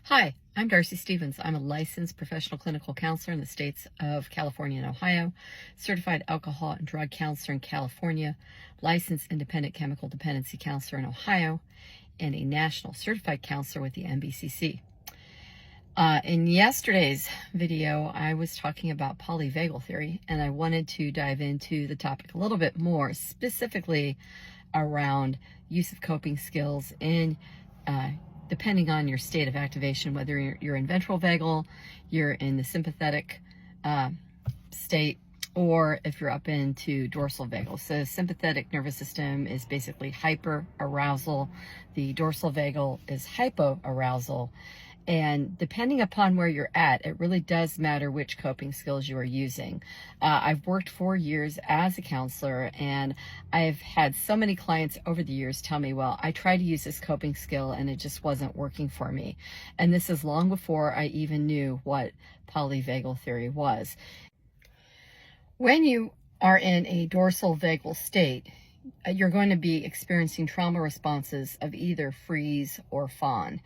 Hi, I'm Darcy Stevens. I'm a licensed professional clinical counselor in the states of California and Ohio, certified alcohol and drug counselor in California, licensed independent chemical dependency counselor in Ohio, and a national certified counselor with the NBCC. In yesterday's video, I was talking about polyvagal theory, and I wanted to dive into the topic a little bit more, specifically around use of coping skills in depending on your state of activation, whether you're in ventral vagal, you're in the sympathetic state, or if you're up into dorsal vagal. So sympathetic nervous system is basically hyper-arousal. The dorsal vagal is hypo-arousal. And depending upon where you're at, it really does matter which coping skills you are using. I've worked 4 years as a counselor, and I've had so many clients over the years tell me, well, I tried to use this coping skill and it just wasn't working for me. And this is long before I even knew what polyvagal theory was. When you are in a dorsal vagal state, you're going to be experiencing trauma responses of either freeze or fawn.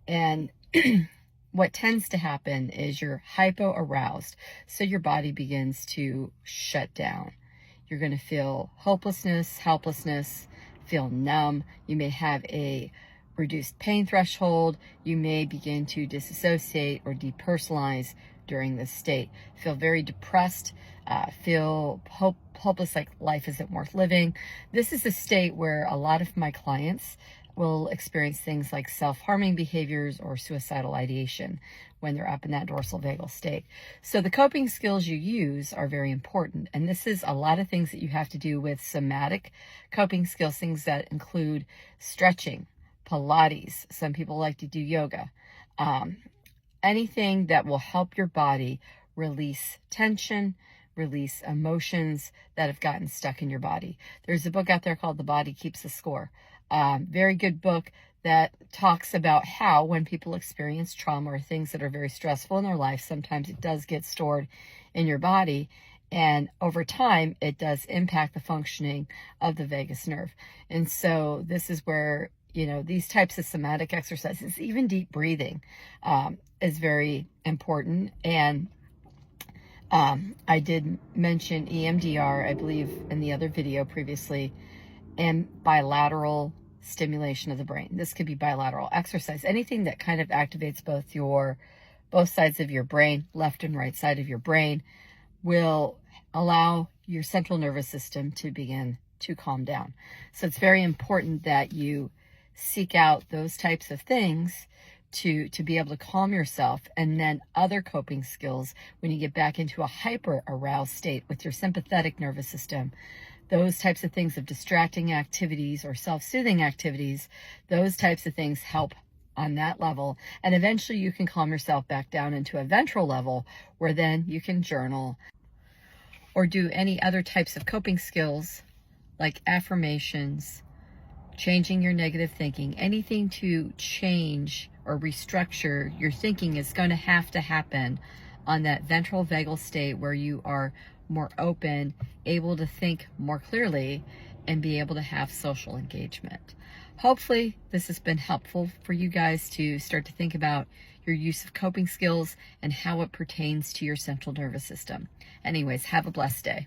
And what tends to happen is you're hypo-aroused, so your body begins to shut down. You're going to feel hopelessness, helplessness, feel numb. You may have a reduced pain threshold. You may begin to disassociate or depersonalize during this state. Feel very depressed, feel hopeless, like life isn't worth living. This is a state where a lot of my clients will experience things like self-harming behaviors or suicidal ideation when they're up in that dorsal vagal state. So the coping skills you use are very important. And this is a lot of things that you have to do with somatic coping skills, things that include stretching, Pilates. Some people like to do yoga. Anything that will help your body release tension, release emotions that have gotten stuck in your body. There's a book out there called The Body Keeps the Score. Very good book that talks about how when people experience trauma or things that are very stressful in their life, sometimes it does get stored in your body. And over time, it does impact the functioning of the vagus nerve. And so this is where, these types of somatic exercises, even deep breathing, is very important. And I did mention EMDR, I believe, in the other video previously, and bilateral stimulation of the brain. This could be bilateral exercise, anything that kind of activates both sides of your brain, left and right side of your brain, will allow your central nervous system to begin to calm down. So it's very important that you seek out those types of things to be able to calm yourself, and then other coping skills when you get back into a hyper-aroused state with your sympathetic nervous system. Those types of things of distracting activities or self-soothing activities, those types of things help on that level. And eventually you can calm yourself back down into a ventral level where then you can journal or do any other types of coping skills like affirmations, changing your negative thinking. Anything to change or restructure your thinking is going to have to happen on that ventral vagal state where you are more open, able to think more clearly, and be able to have social engagement. Hopefully this has been helpful for you guys to start to think about your use of coping skills and how it pertains to your central nervous system. Anyways, have a blessed day.